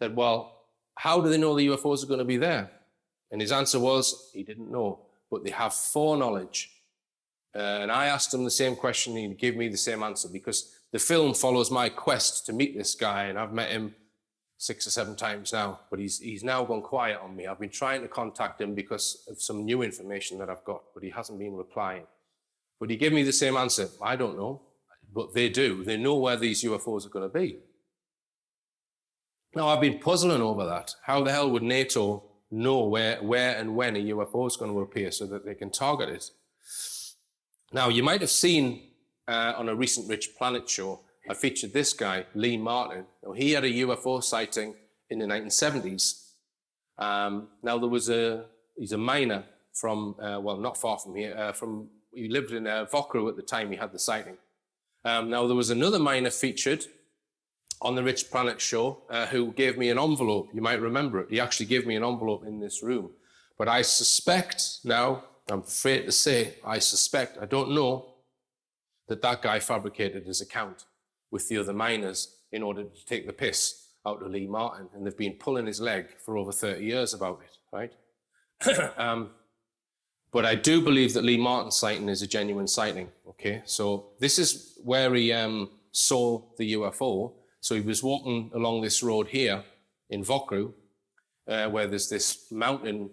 said, well, how do they know the UFOs are going to be there? And his answer was, he didn't know, but they have foreknowledge. And I asked him the same question, and he gave me the same answer, because the film follows my quest to meet this guy, and I've met him 6 or 7 times now, but he's now gone quiet on me. I've been trying to contact him because of some new information that I've got, but he hasn't been replying. But he gave me the same answer. I don't know, but they do. They know where these UFOs are going to be. Now, I've been puzzling over that. How the hell would NATO know where and when a UFO is going to appear so that they can target it? Now, you might have seen on a recent Rich Planet show, I featured this guy, Lee Martin. Now, he had a UFO sighting in the 1970s. Now, he's a miner from, well, not far from here, he lived in Vokru at the time he had the sighting. Now, there was another miner featured on the Rich Planet show who gave me an envelope. You might remember it. He actually gave me an envelope in this room. But I suspect now, I'm afraid to say, I don't know, that guy fabricated his account with the other miners in order to take the piss out of Lee Martin. And they've been pulling his leg for over 30 years about it, right? But I do believe that Lee Martin's sighting is a genuine sighting, okay? So this is where he saw the UFO. So he was walking along this road here in Vokru, where there's this mountain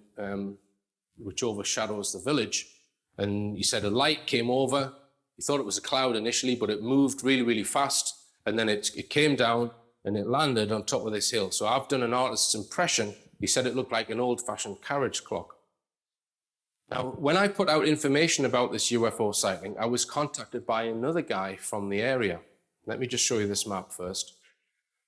which overshadows the village. And he said a light came over. He thought it was a cloud initially, but it moved really, really fast. And then it came down and it landed on top of this hill. So I've done an artist's impression. He said it looked like an old-fashioned carriage clock. Now, when I put out information about this UFO sighting, I was contacted by another guy from the area. Let me just show you this map first.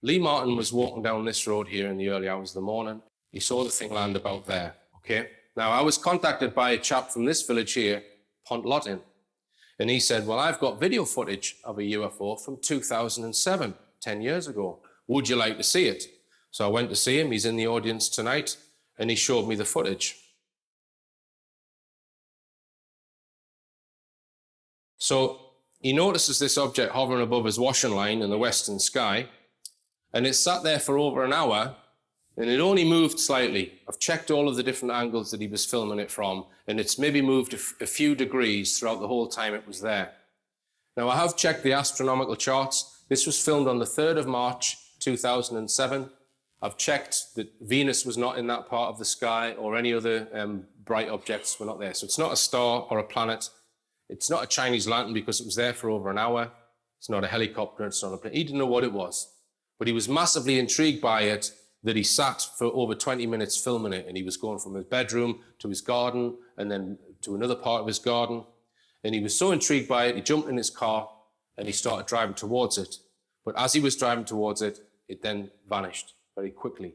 Lee Martin was walking down this road here in the early hours of the morning. He saw the thing land about there, okay? Now, I was contacted by a chap from this village here, Pontlotin, and he said, well, I've got video footage of a UFO from 2007, 10 years ago. Would you like to see it? So I went to see him. He's in the audience tonight, and he showed me the footage. So he notices this object hovering above his washing line in the western sky, and it sat there for over an hour, and it only moved slightly. I've checked all of the different angles that he was filming it from, and it's maybe moved a few degrees throughout the whole time it was there. Now, I have checked the astronomical charts. This was filmed on the 3rd of March, 2007. I've checked that Venus was not in that part of the sky, or any other bright objects were not there. So it's not a star or a planet. It's not a Chinese lantern because it was there for over an hour. It's not a helicopter, it's not a plane. He didn't know what it was, but he was massively intrigued by it, that he sat for over 20 minutes filming it, and he was going from his bedroom to his garden and then to another part of his garden. And he was so intrigued by it, he jumped in his car and he started driving towards it. But as he was driving towards it, it then vanished very quickly.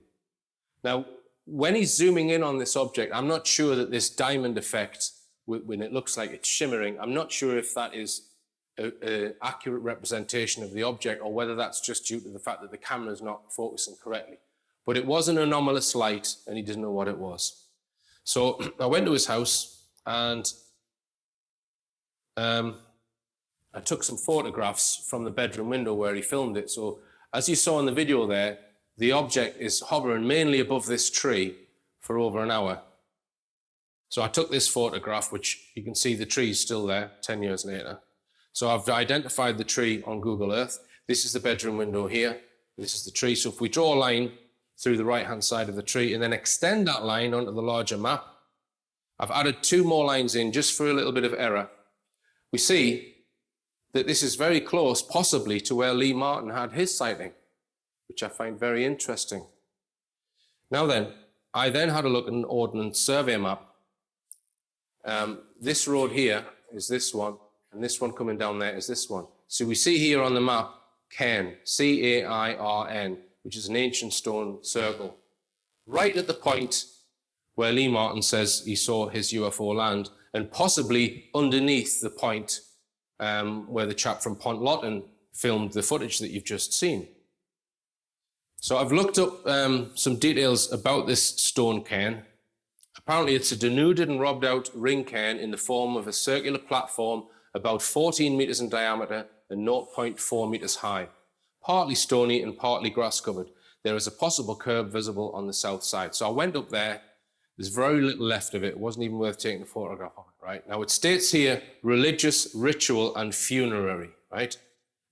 Now, when he's zooming in on this object, I'm not sure that this diamond effect, when it looks like it's shimmering, I'm not sure if that is an accurate representation of the object, or whether that's just due to the fact that the camera's not focusing correctly. But it was an anomalous light, and he didn't know what it was. So I went to his house, and I took some photographs from the bedroom window where he filmed it. So as you saw in the video there, the object is hovering mainly above this tree for over an hour. So I took this photograph, which you can see the tree's still there 10 years later. So I've identified the tree on Google Earth. This is the bedroom window here. This is the tree. So if we draw a line through the right-hand side of the tree and then extend that line onto the larger map, I've added 2 more lines in just for a little bit of error. We see that this is very close, possibly, to where Lee Martin had his sighting, which I find very interesting. Now then, I then had a look at an Ordnance Survey map. This road here is this one, and this one coming down there is this one. So we see here on the map, Cairn, C-A-I-R-N, which is an ancient stone circle, right at the point where Lee Martin says he saw his UFO land, and possibly underneath the point where the chap from Pontlotin filmed the footage that you've just seen. So I've looked up some details about this stone cairn. Apparently it's a denuded and robbed out ring cairn in the form of a circular platform about 14 meters in diameter and 0.4 meters high, partly stony and partly grass covered. there is a possible curve visible on the south side. So I went up there. There's very little left of it. It wasn't even worth taking a photograph of it, right? Now it states here, religious, ritual, and funerary, right?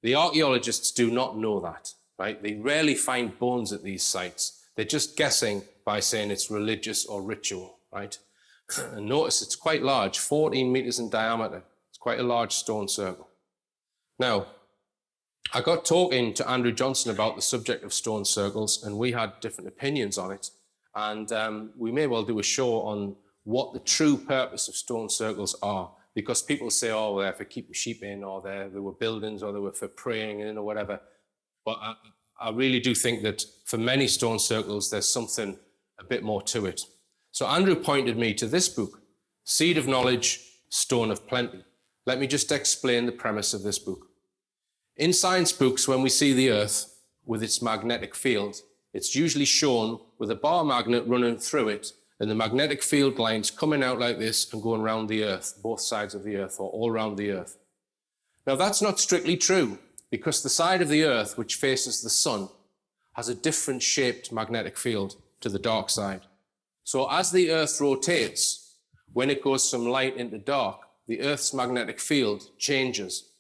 The archaeologists do not know that, right? They rarely find bones at these sites. They're just guessing by saying it's religious or ritual, right? And notice it's quite large, 14 meters in diameter. It's quite a large stone circle. Now, I got talking to Andrew Johnson about the subject of stone circles, and we had different opinions on it. And we may well do a show on what the true purpose of stone circles are, because people say, oh, they're for keeping sheep in, or they were buildings, or they were for praying in, or whatever. But I really do think that for many stone circles, there's something a bit more to it. So Andrew pointed me to this book, Seed of Knowledge, Stone of Plenty. Let me just explain the premise of this book. In science books, when we see the Earth with its magnetic field, it's usually shown with a bar magnet running through it and the magnetic field lines coming out like this and going around the Earth, both sides of the Earth or all around the Earth. Now that's not strictly true, because the side of the Earth which faces the sun has a different shaped magnetic field to the dark side. So as the Earth rotates, when it goes from light into dark, the Earth's magnetic field changes.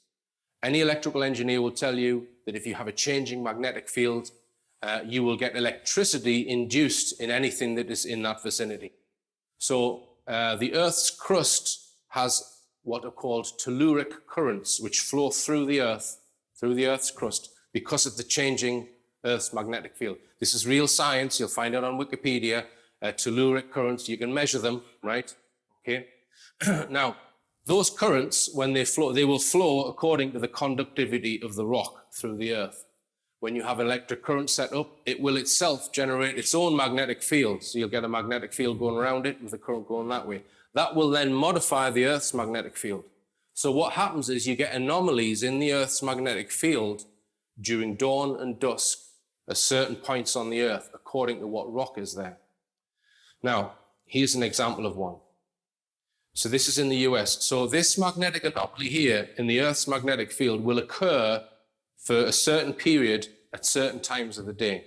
Any electrical engineer will tell you that if you have a changing magnetic field, you will get electricity induced in anything that is in that vicinity. So the Earth's crust has what are called telluric currents, which flow through the Earth's crust, because of the changing Earth's magnetic field. This is real science. You'll find it on Wikipedia. Telluric currents, you can measure them, right? Okay. Now, those currents, when they flow, they will flow according to the conductivity of the rock through the Earth. When you have electric current set up, it will itself generate its own magnetic field. So you'll get a magnetic field going around it with the current going that way. That will then modify the Earth's magnetic field. So what happens is you get anomalies in the Earth's magnetic field during dawn and dusk at certain points on the Earth, according to what rock is there. Now, here's an example of one. So this is in the US. So this magnetic anomaly here in the Earth's magnetic field will occur for a certain period at certain times of the day.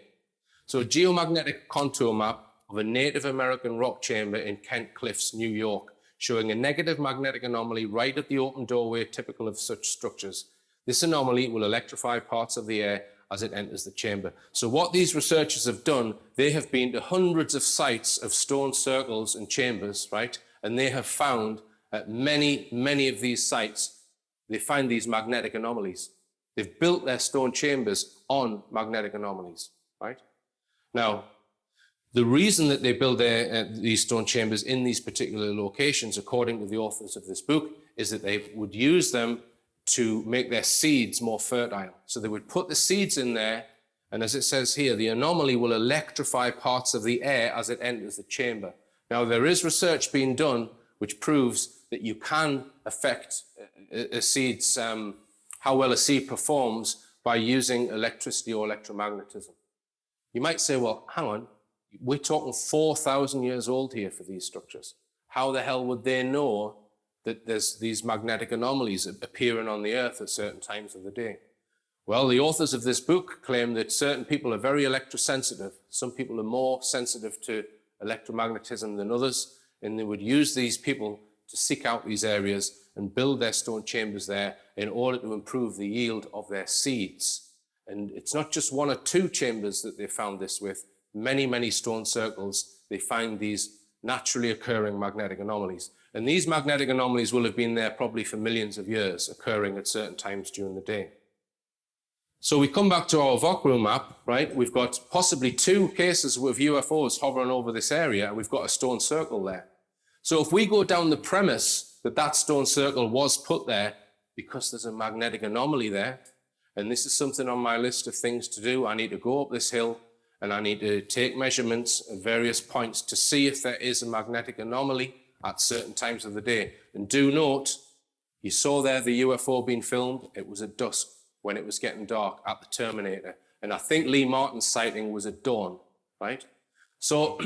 So a geomagnetic contour map of a Native American rock chamber in Kent Cliffs, New York, showing a negative magnetic anomaly right at the open doorway typical of such structures. This anomaly will electrify parts of the air as it enters the chamber. So what these researchers have done, they have been to hundreds of sites of stone circles and chambers, right? And they have found at many of these sites, they find these magnetic anomalies. They've built their stone chambers on magnetic anomalies, right? Now, the reason that they build these stone chambers in these particular locations, according to the authors of this book, is that they would use them to make their seeds more fertile. So they would put the seeds in there, and as it says here, the anomaly will electrify parts of the air as it enters the chamber. Now, there is research being done which proves that you can affect a seed's, how well a seed performs by using electricity or electromagnetism. You might say, well, hang on, we're talking 4,000 years old here for these structures. How the hell would they know that there's these magnetic anomalies appearing on the Earth at certain times of the day? Well, the authors of this book claim that certain people are very electrosensitive. Some people are more sensitive to electromagnetism than others, and they would use these people to seek out these areas and build their stone chambers there in order to improve the yield of their seeds. And it's not just one or two chambers that they found this with. Many stone circles, they find these naturally occurring magnetic anomalies. And these magnetic anomalies will have been there probably for millions of years, occurring at certain times during the day. So we come back to our Vokru map, right? We've got possibly 2 cases with UFOs hovering over this area, and we've got a stone circle there. So if we go down the premise that that stone circle was put there because there's a magnetic anomaly there, and this is something on my list of things to do, I need to go up this hill and I need to take measurements at various points to see if there is a magnetic anomaly at certain times of the day. And do note, you saw there the UFO being filmed, it was at dusk, when it was getting dark at the Terminator. And I think Lee Martin's sighting was at dawn, right? So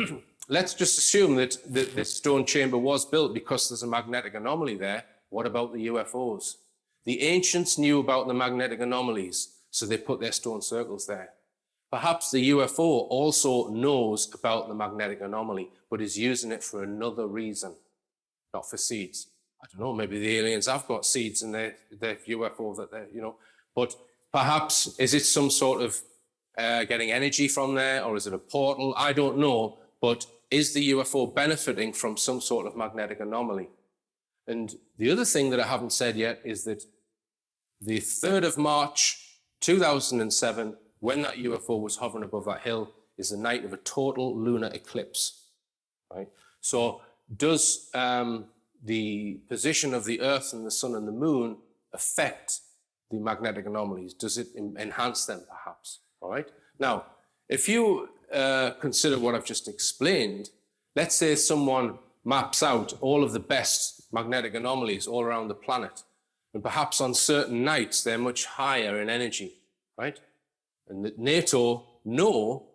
let's just assume that this stone chamber was built because there's a magnetic anomaly there. What about the UFOs? The ancients knew about the magnetic anomalies, so they put their stone circles there. Perhaps the UFO also knows about the magnetic anomaly, but is using it for another reason, not for seeds. I don't know, maybe the aliens have got seeds in their UFO that they're, but perhaps, is it some sort of getting energy from there, or is it a portal? I don't know, but is the UFO benefiting from some sort of magnetic anomaly? And the other thing that I haven't said yet is that the 3rd of March, 2007, when that UFO was hovering above that hill, is the night of a total lunar eclipse, right? So does the position of the Earth and the Sun and the Moon affect the magnetic anomalies? Does it enhance them, perhaps? All right. Now, if you consider what I've just explained, let's say someone maps out all of the best magnetic anomalies all around the planet, and perhaps on certain nights they're much higher in energy, right? And that NATO know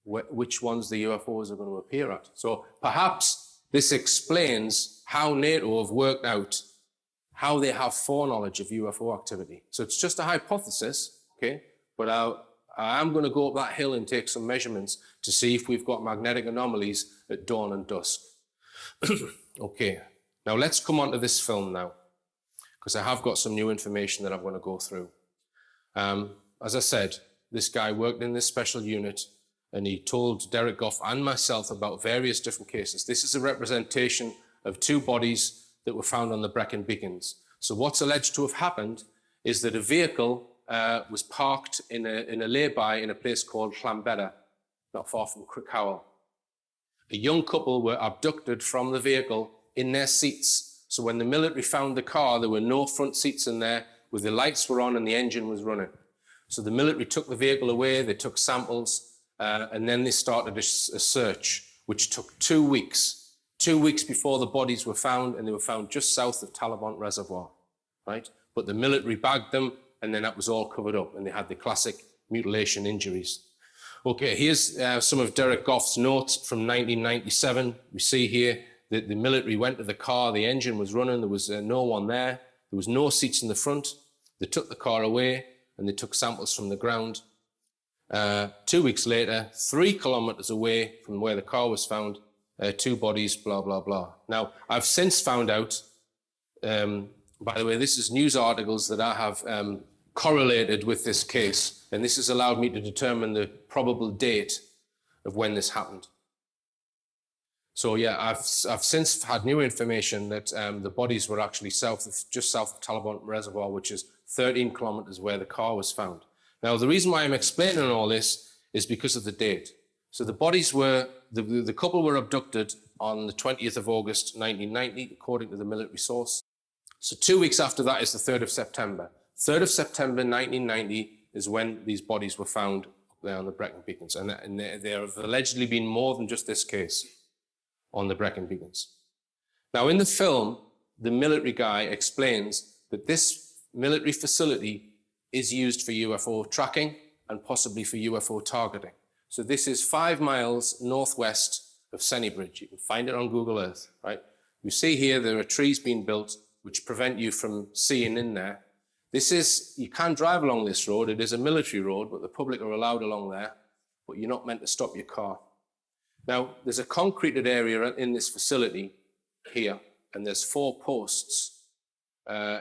which ones the UFOs are going to appear at. So perhaps this explains how NATO have worked out how they have foreknowledge of UFO activity. So it's just a hypothesis, okay? But I am going to go up that hill and take some measurements to see if we've got magnetic anomalies at dawn and dusk. Okay, now let's come on to this film now, because I have got some new information that I'm going to go through. As I said, this guy worked in this special unit, and he told Derek Goff and myself about various different cases. This is a representation of 2 bodies that were found on the Brecon Beacons. So what's alleged to have happened is that a vehicle was parked in a lay-by in a place called Llambedda, not far from Crickhowell. A young couple were abducted from the vehicle in their seats. So when the military found the car, there were no front seats in there, where the lights were on and the engine was running. So the military took the vehicle away, they took samples, and then they started a search, which took 2 weeks. 2 weeks before the bodies were found, and they were found just south of Talabont Reservoir, right? But the military bagged them, and then that was all covered up, and they had the classic mutilation injuries. Okay, here's some of Derek Goff's notes from 1997. We see here that the military went to the car, the engine was running, there was no one there, there was no seats in the front. They took the car away, and they took samples from the ground. 2 weeks later, 3 kilometers away from where the car was found, 2 bodies, blah, blah, blah. Now, I've since found out, by the way, this is news articles that I have correlated with this case, and this has allowed me to determine the probable date of when this happened. So yeah, I've since had new information that the bodies were actually just south of Talabont Reservoir, which is 13 kilometers where the car was found. Now, the reason why I'm explaining all this is because of the date. So the bodies were, the couple were abducted on the 20th of August, 1990, according to the military source. So 2 weeks after that is the 3rd of September. 3rd of September, 1990 is when these bodies were found up there on the Brecon Beacons. And there have allegedly been more than just this case on the Brecon Beacons. Now, in the film, the military guy explains that this military facility is used for UFO tracking and possibly for UFO targeting. So this is 5 miles northwest of Sennybridge. You can find it on Google Earth, right? You see here there are trees being built which prevent you from seeing in there. You can drive along this road. It is a military road, but the public are allowed along there, but you're not meant to stop your car. Now, there's a concreted area in this facility here, and there's 4 posts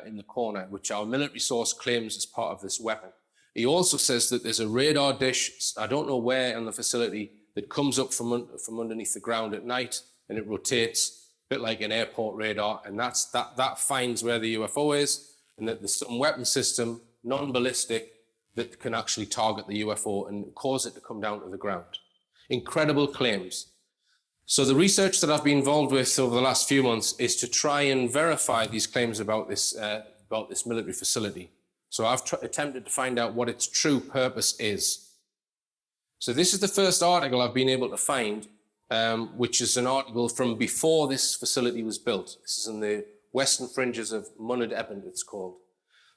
in the corner, which our military source claims as part of this weapon. He also says that there's a radar dish, I don't know where on the facility, that comes up from underneath the ground at night, and it rotates, a bit like an airport radar, and that finds where the UFO is, and that there's some weapon system, non-ballistic, that can actually target the UFO and cause it to come down to the ground. Incredible claims. So the research that I've been involved with over the last few months is to try and verify these claims about this military facility. So I've attempted to find out what its true purpose is. So this is the first article I've been able to find, which is an article from before this facility was built. This is in the western fringes of Munid Ebend, it's called.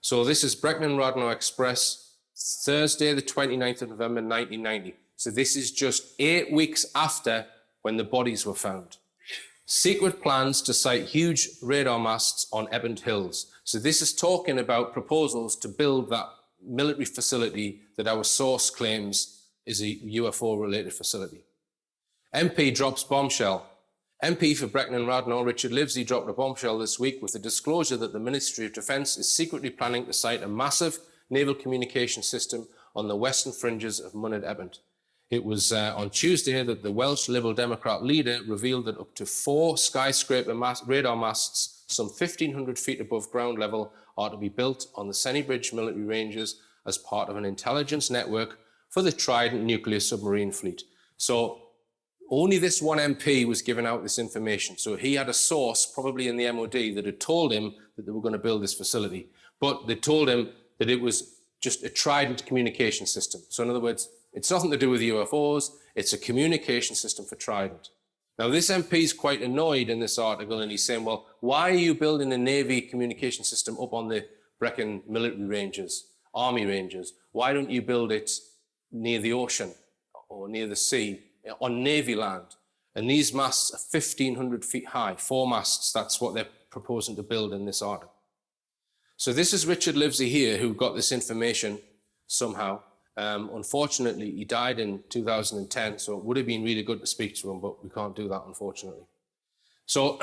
So this is Brecon Radno Express, Thursday, the 29th of November, 1990. So this is just 8 weeks after when the bodies were found. Secret plans to site huge radar masts on Ebend Hills. So this is talking about proposals to build that military facility that our source claims is a UFO-related facility. MP drops bombshell. MP for Brecon and Radnor, Richard Livesey, dropped a bombshell this week with the disclosure that the Ministry of Defence is secretly planning to site a massive naval communication system on the western fringes of Myned Ebont. It was on Tuesday that the Welsh Liberal Democrat leader revealed that up to 4 skyscraper radar masts, some 1,500 feet above ground level, are to be built on the Sennybridge military ranges as part of an intelligence network for the Trident nuclear submarine fleet. So only this one MP was giving out this information. So he had a source, probably in the MOD, that had told him that they were going to build this facility. But they told him that it was just a Trident communication system. So in other words, it's nothing to do with UFOs. It's a communication system for Trident. Now, this MP is quite annoyed in this article, and he's saying, well, why are you building a Navy communication system up on the Brecon military ranges, Army ranges? Why don't you build it near the ocean or near the sea, on Navy land? And these masts are 1,500 feet high, 4 masts. That's what they're proposing to build in this article. So this is Richard Livesey here, who got this information somehow. Unfortunately, he died in 2010, so it would have been really good to speak to him, but we can't do that, unfortunately. So,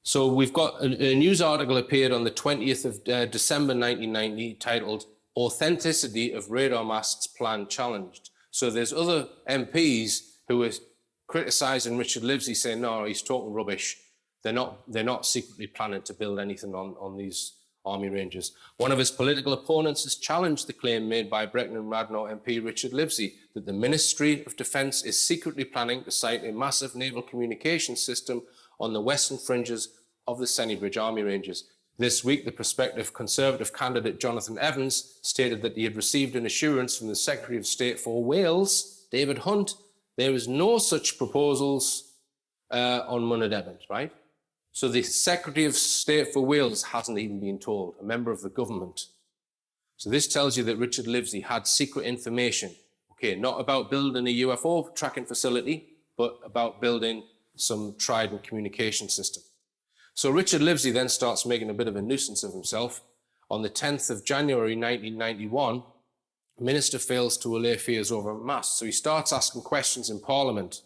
so we've got a news article appeared on the 20th of December 1990 titled "Authenticity of Radar Masts Plan Challenged." So there's other MPs who are criticising Richard Livesey, saying, no, he's talking rubbish. They're not secretly planning to build anything on these Army ranges. One of his political opponents has challenged the claim made by Brecon and Radnor MP Richard Livesey that the Ministry of Defence is secretly planning to site a massive naval communication system on the western fringes of the Sennybridge Army ranges. This week, the prospective Conservative candidate Jonathan Evans stated that he had received an assurance from the Secretary of State for Wales, David Hunt, there is no such proposals on Myned Ebont, right? So the Secretary of State for Wales hasn't even been told, a member of the government. So this tells you that Richard Livesey had secret information, okay, not about building a UFO tracking facility, but about building some Trident communication system. So Richard Livesey then starts making a bit of a nuisance of himself. On the 10th of January 1991, Minister fails to allay fears over masts. So he starts asking questions in Parliament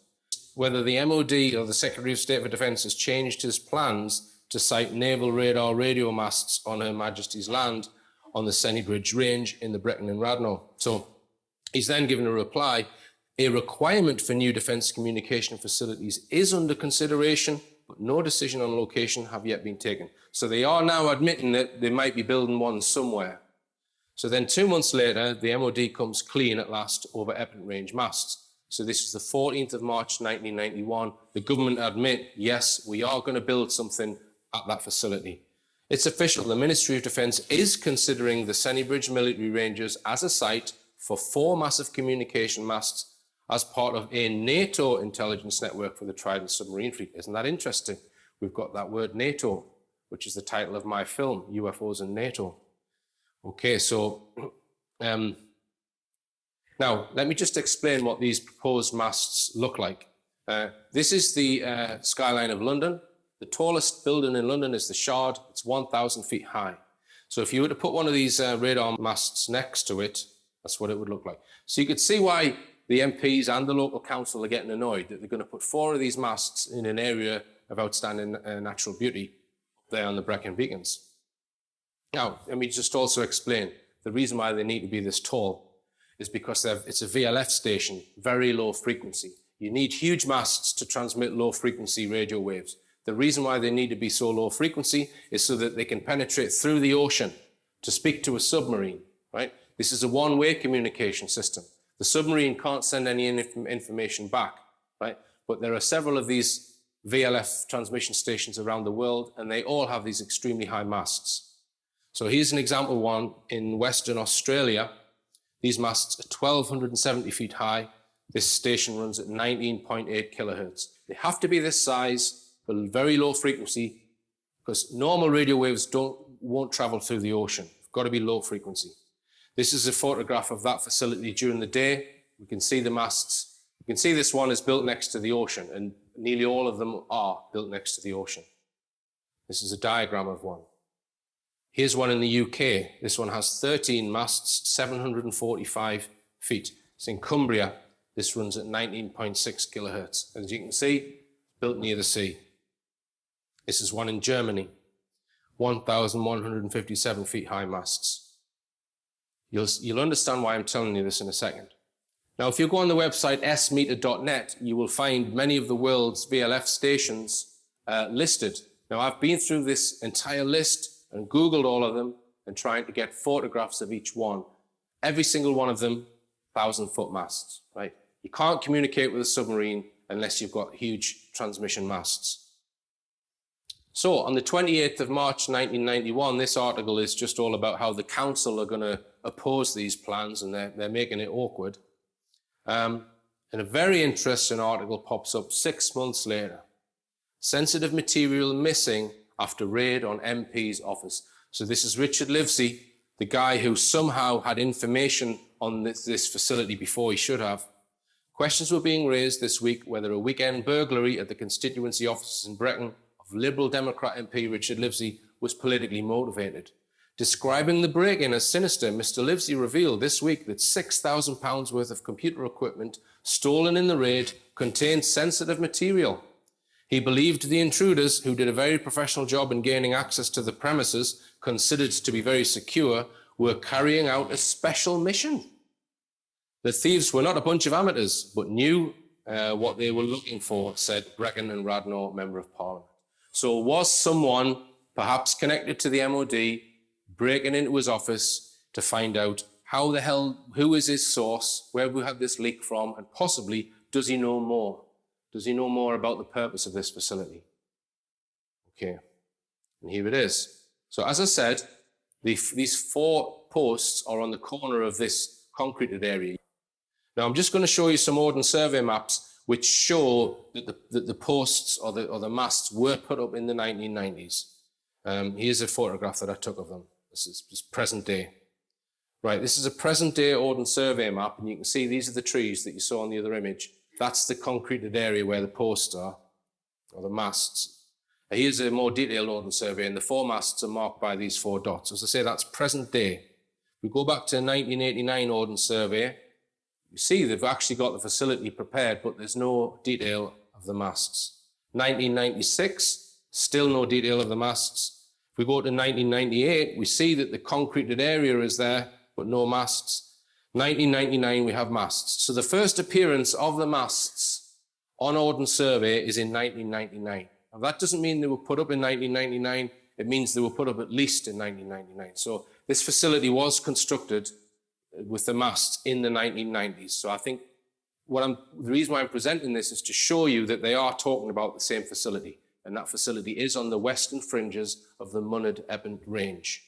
whether the MOD or the Secretary of State for Defence has changed his plans to site naval radar radio masts on Her Majesty's land on the Sennybridge Range in the Brecon and Radnor. So he's then given a reply. A requirement for new defence communication facilities is under consideration, but no decision on location have yet been taken. So they are now admitting that they might be building one somewhere. So then 2 months later, the MOD comes clean at last over Ebont Range masts. So this is the 14th of March 1991. The government admit, yes, we are going to build something at that facility. It's official. The Ministry of Defence is considering the Sennybridge military ranges as a site for 4 massive communication masts as part of a NATO intelligence network for the Trident submarine fleet. Isn't that interesting? We've got that word NATO, which is the title of my film, UFOs and NATO. Okay, so now let me just explain what these proposed masts look like. This is the skyline of London. The tallest building in London is the Shard. It's 1,000 feet high. So if you were to put one of these radar masts next to it, that's what it would look like. So you could see why the MPs and the local council are getting annoyed that they're going to put 4 of these masts in an area of outstanding natural beauty there on the Brecon Beacons. Now, let me just also explain the reason why they need to be this tall is because it's a VLF station, very low frequency. You need huge masts to transmit low frequency radio waves. The reason why they need to be so low frequency is so that they can penetrate through the ocean to speak to a submarine, right? This is a one-way communication system. The submarine can't send any information back, right? But there are several of these VLF transmission stations around the world, and they all have these extremely high masts. So here's an example one in Western Australia. These masts are 1,270 feet high. This station runs at 19.8 kilohertz. They have to be this size, but very low frequency, because normal radio waves won't travel through the ocean. It's got to be low frequency. This is a photograph of that facility during the day. We can see the masts. You can see this one is built next to the ocean, and nearly all of them are built next to the ocean. This is a diagram of one. Here's one in the UK. This one has 13 masts, 745 feet. It's in Cumbria. This runs at 19.6 kilohertz. As you can see, built near the sea. This is one in Germany, 1,157 feet high masts. You'll understand why I'm telling you this in a second. Now, if you go on the website smeter.net, you will find many of the world's VLF stations listed. Now, I've been through this entire list and Googled all of them and trying to get photographs of each one. Every single one of them, 1,000-foot masts, right? You can't communicate with a submarine unless you've got huge transmission masts. So on the 28th of March 1991, this article is just all about how the council are going to oppose these plans, and they're making it awkward. And a very interesting article pops up 6 months later. Sensitive material missing after raid on MP's office. So this is Richard Livesey, the guy who somehow had information on this facility before he should have. Questions were being raised this week whether a weekend burglary at the constituency offices in Brecon of Liberal Democrat MP Richard Livesey was politically motivated. Describing the break-in as sinister, Mr. Livesey revealed this week that £6,000 worth of computer equipment stolen in the raid contained sensitive material. He believed the intruders, who did a very professional job in gaining access to the premises, considered to be very secure, were carrying out a special mission. The thieves were not a bunch of amateurs, but knew what they were looking for, said Brecon and Radnor, Member of Parliament. So was someone, perhaps connected to the MOD, breaking into his office to find out how the hell, who is his source, where we have this leak from, and possibly, does he know more? Does he know more about the purpose of this facility? Okay, and here it is. So as I said, these 4 posts are on the corner of this concreted area. Now I'm just going to show you some Ordnance Survey maps which show that the posts or the masts were put up in the 1990s. Here's a photograph that I took of them. This is present day. Right, this is a present day Ordnance Survey map, and you can see these are the trees that you saw in the other image. That's the concreted area where the posts are, or the masts. Here's a more detailed Ordnance Survey, and the 4 masts are marked by these 4 dots. As I say, that's present day. We go back to 1989 Ordnance Survey. You see they've actually got the facility prepared, but there's no detail of the masts. 1996, still no detail of the masts. If we go to 1998, we see that the concreted area is there, but no masts. 1999, we have masts. So the first appearance of the masts on Ordnance Survey is in 1999. Now, that doesn't mean they were put up in 1999. It means they were put up at least in 1999. So this facility was constructed with the masts in the 1990s. So I think the reason why I'm presenting this is to show you that they are talking about the same facility. And that facility is on the western fringes of the Munard-Epping Range.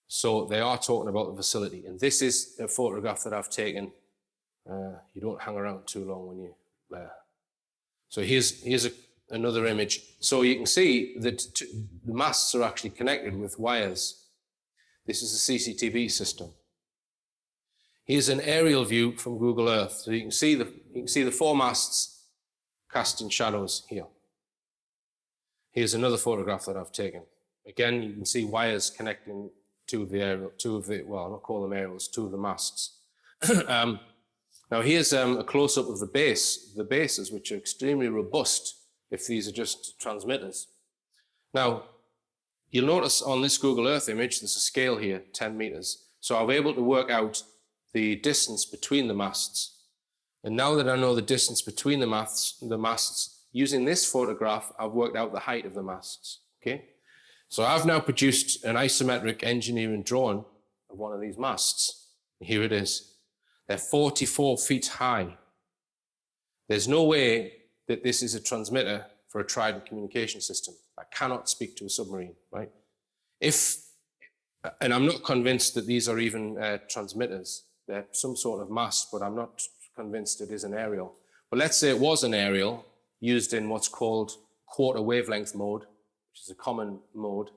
So they are talking about the facility. And this is a photograph that I've taken. You don't hang around too long when you're there. So here's another image. So you can see that the masts are actually connected with wires. This is a CCTV system. Here's an aerial view from Google Earth. So you can see the 4 masts casting shadows here. Here's another photograph that I've taken. Again, you can see wires connecting two of the, well, I'll not call them aerials, 2 of the masts. Now here's a close-up of the bases, which are extremely robust if these are just transmitters. Now, you'll notice on this Google Earth image, there's a scale here, 10 meters. So I was able to work out the distance between the masts. And now that I know the distance between the masts, using this photograph, I've worked out the height of the masts, okay? So I've now produced an isometric engineering drawing of one of these masts. Here it is. They're 44 feet high. There's no way that this is a transmitter for a Trident communication system. I cannot speak to a submarine, right? And I'm not convinced that these are even transmitters. They're some sort of mast, but I'm not convinced it is an aerial. But let's say it was an aerial used in what's called quarter wavelength mode, which is a common mode.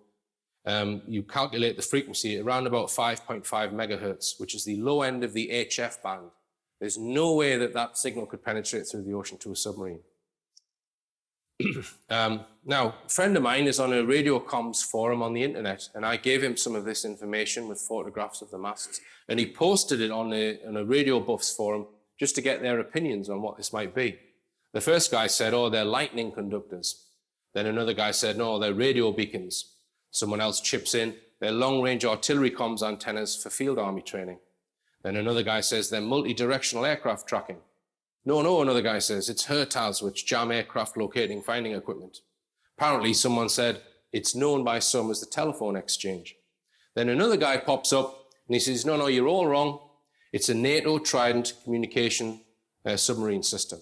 You calculate the frequency around about 5.5 megahertz, which is the low end of the HF band. There's no way that that signal could penetrate through the ocean to a submarine. Now, a friend of mine is on a radio comms forum on the internet, and I gave him some of this information with photographs of the masts, and he posted it on a radio buffs forum just to get their opinions on what this might be. The first guy said, oh, they're lightning conductors. Then another guy said, no, they're radio beacons. Someone else chips in, they're long-range artillery comms antennas for field army training. Then another guy says they're multi-directional aircraft tracking. No, another guy says, it's HERTAS, which jam aircraft locating finding equipment. Apparently, someone said, it's known by some as the telephone exchange. Then another guy pops up and he says, no, you're all wrong. It's a NATO Trident communication submarine system.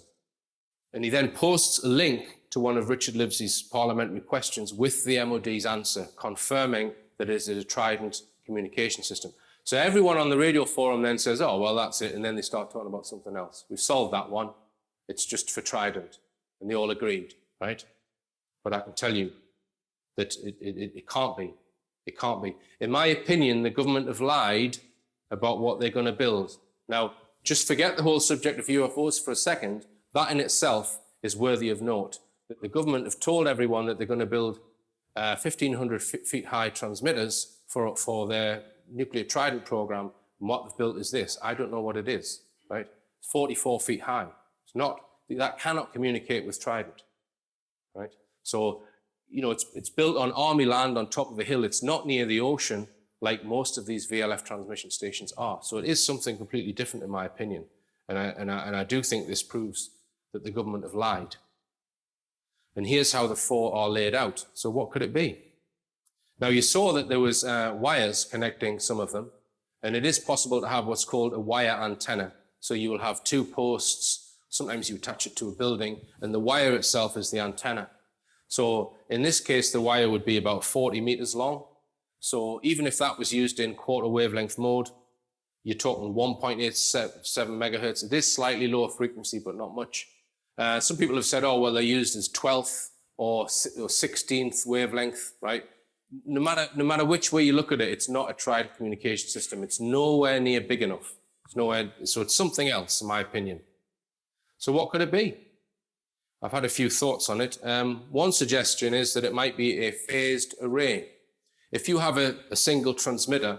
And he then posts a link to one of Richard Livesey's parliamentary questions with the MOD's answer, confirming that it is a Trident communication system. So everyone on the radio forum then says, oh, well, that's it. And then they start talking about something else. We've solved that one. It's just for Trident. And they all agreed, right? But I can tell you that it can't be. It can't be. In my opinion, the government have lied about what they're going to build. Now, just forget the whole subject of UFOs for a second. That in itself is worthy of note. That the government have told everyone that they're going to build 1,500 feet high transmitters for their nuclear Trident program, and what they've built is this. I don't know what it is, right? It's 44 feet high. It's not, that cannot communicate with Trident, right? So, you know, it's built on army land on top of a hill. It's not near the ocean like most of these VLF transmission stations are. So it is something completely different in my opinion. And I do think this proves that the government have lied. And here's how the four are laid out. So what could it be? Now, you saw that there was wires connecting some of them, and it is possible to have what's called a wire antenna. So you will have two posts. Sometimes you attach it to a building, and the wire itself is the antenna. So in this case, the wire would be about 40 meters long. So even if that was used in quarter wavelength mode, you're talking 1.87 megahertz. It is slightly lower frequency, but not much. Some people have said, oh, well, they're used as 12th or 16th wavelength, right? No matter which way you look at it, it's not a Trident communication system. It's nowhere near big enough. So it's something else, in my opinion. So what could it be? I've had a few thoughts on it. One suggestion is that it might be a phased array. If you have a single transmitter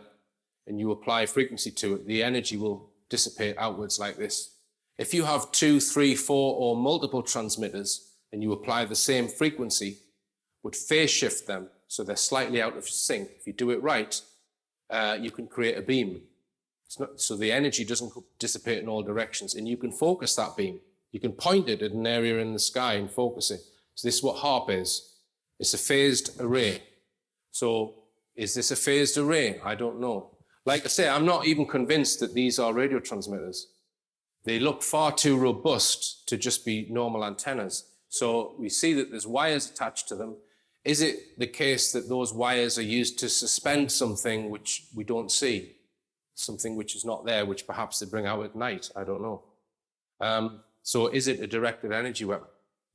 and you apply frequency to it, the energy will dissipate outwards like this. If you have 2, 3, 4, or multiple transmitters and you apply the same frequency, would phase shift them so they're slightly out of sync. If you do it right, you can create a beam. So the energy doesn't dissipate in all directions, and you can focus that beam. You can point it at an area in the sky and focus it. So this is what HARP is. It's a phased array. So is this a phased array? I don't know. Like I say, I'm not even convinced that these are radio transmitters. They look far too robust to just be normal antennas. So we see that there's wires attached to them. Is it the case that those wires are used to suspend something which we don't see? Something which is not there, which perhaps they bring out at night? I don't know. So is it a directed energy weapon?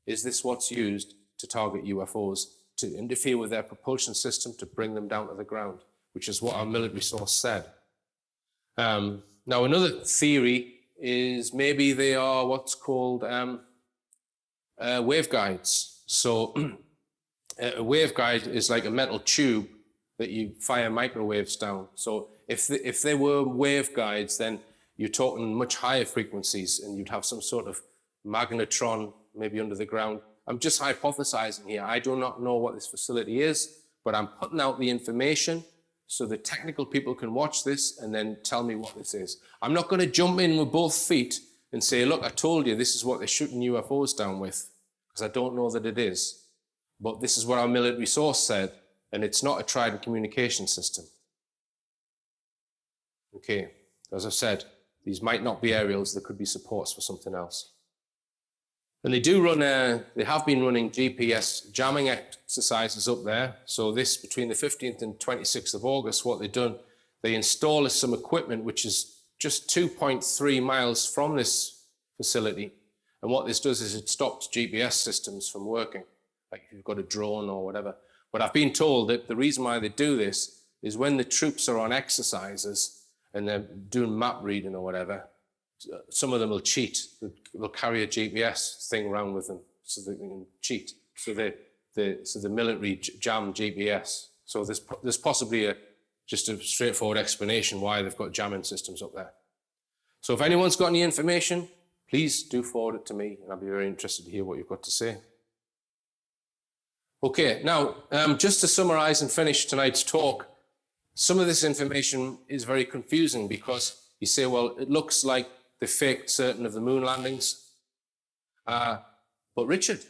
Is this what's used to target UFOs, to interfere with their propulsion system, to bring them down to the ground, which is what our military source said? Now, another theory is maybe they are what's called waveguides. So a waveguide is like a metal tube that you fire microwaves down. So if they were waveguides, then you're talking much higher frequencies, and you'd have some sort of magnetron maybe under the ground. I'm just hypothesizing here. I do not know what this facility is, but I'm putting out the information so the technical people can watch this and then tell me what this is. I'm not going to jump in with both feet and say, look, I told you this is what they're shooting UFOs down with, because I don't know that it is. But this is what our military source said, and it's not a Trident communication system. Okay, as I've said, these might not be aerials. There could be supports for something else. And they do run, they have been running GPS jamming exercises up there. So this, between the 15th and 26th of August, what they've done, they install some equipment which is just 2.3 miles from this facility. And what this does is it stops GPS systems from working, like if you've got a drone or whatever. But I've been told that the reason why they do this is when the troops are on exercises and they're doing map reading or whatever, some of them will cheat. They'll carry a GPS thing around with them so they can cheat, So the military jammed GPS. So there's possibly just a straightforward explanation why they've got jamming systems up there. So if anyone's got any information, please do forward it to me, and I'll be very interested to hear what you've got to say. Okay, now, just to summarize and finish tonight's talk, some of this information is very confusing because you say, well, it looks like they faked certain of the moon landings. But Richard,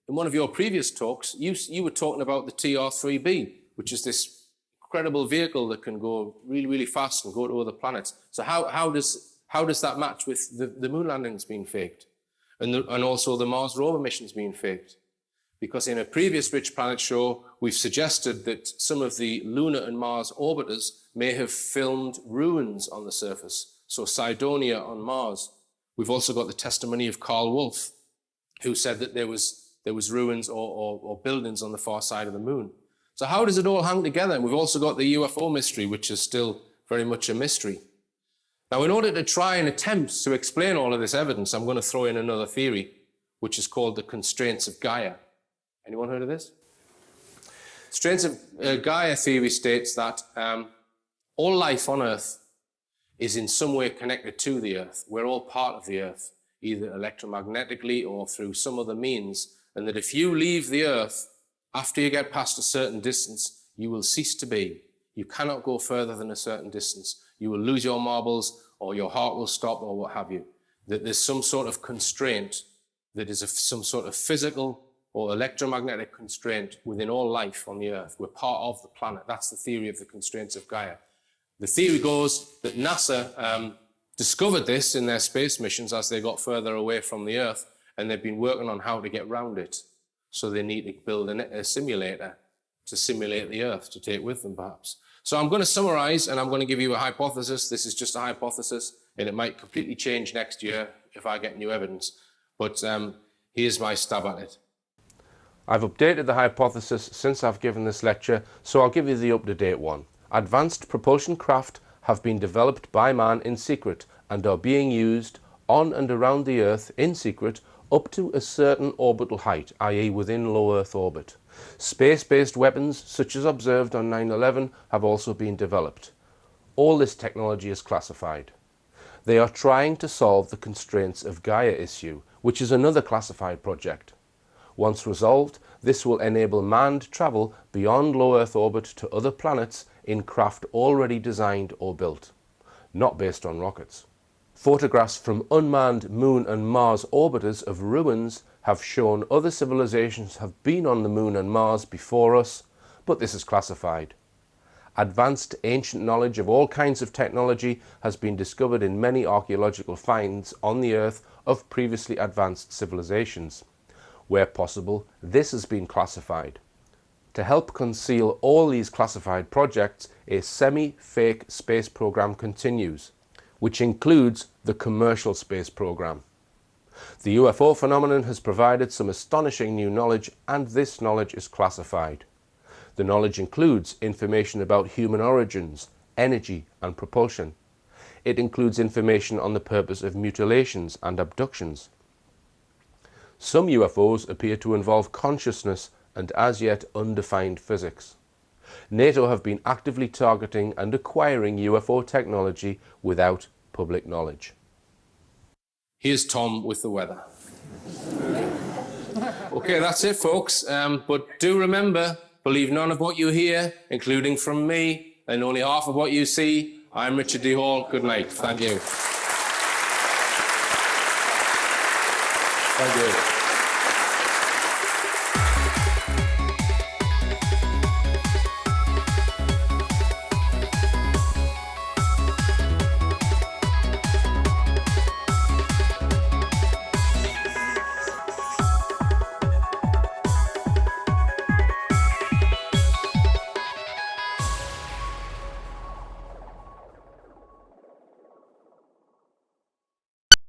in one of your previous talks, you were talking about the TR-3B, which is this incredible vehicle that can go really, really fast and go to other planets. So how does that match with the moon landings being faked? And also the Mars rover missions being faked? Because in a previous Rich Planet show, we've suggested that some of the lunar and Mars orbiters may have filmed ruins on the surface. So Cydonia on Mars. We've also got the testimony of Carl Wolf, who said that there was ruins or buildings on the far side of the moon. So how does it all hang together? And we've also got the UFO mystery, which is still very much a mystery. Now, in order to try and attempt to explain all of this evidence, I'm going to throw in another theory, which is called the constraints of Gaia. Anyone heard of this? Constraints of Gaia theory states that all life on Earth is in some way connected to the Earth. We're all part of the Earth, either electromagnetically or through some other means, and that if you leave the Earth, after you get past a certain distance, you will cease to be. You cannot go further than a certain distance. You will lose your marbles, or your heart will stop, or what have you. That there's some sort of constraint that is some sort of physical or electromagnetic constraint within all life on the Earth. We're part of the planet. That's the theory of the constraints of Gaia. The theory goes that NASA discovered this in their space missions as they got further away from the Earth, and they've been working on how to get around it. So they need to build a simulator to simulate the Earth to take with them, perhaps. So I'm going to summarize, and I'm going to give you a hypothesis. This is just a hypothesis, and it might completely change next year if I get new evidence. But here's my stab at it. I've updated the hypothesis since I've given this lecture, so I'll give you the up-to-date one. Advanced propulsion craft have been developed by man in secret and are being used on and around the Earth in secret up to a certain orbital height, i.e. within low Earth orbit. Space-based weapons, such as observed on 9/11, have also been developed. All this technology is classified. They are trying to solve the constraints of Gaia issue, which is another classified project. Once resolved, this will enable manned travel beyond low Earth orbit to other planets in craft already designed or built, not based on rockets. Photographs from unmanned Moon and Mars orbiters of ruins have shown other civilizations have been on the Moon and Mars before us, but this is classified. Advanced ancient knowledge of all kinds of technology has been discovered in many archaeological finds on the Earth of previously advanced civilizations. Where possible, this has been classified. To help conceal all these classified projects, a semi-fake space program continues, which includes the commercial space program. The UFO phenomenon has provided some astonishing new knowledge, and this knowledge is classified. The knowledge includes information about human origins, energy, and propulsion. It includes information on the purpose of mutilations and abductions. Some UFOs appear to involve consciousness and as yet undefined physics. NATO have been actively targeting and acquiring UFO technology without public knowledge. Here's Tom with the weather. Okay, that's it, folks. But do remember, believe none of what you hear, including from me, and only half of what you see. I'm Richard D. Hall. Good night. Thank you. Thank you.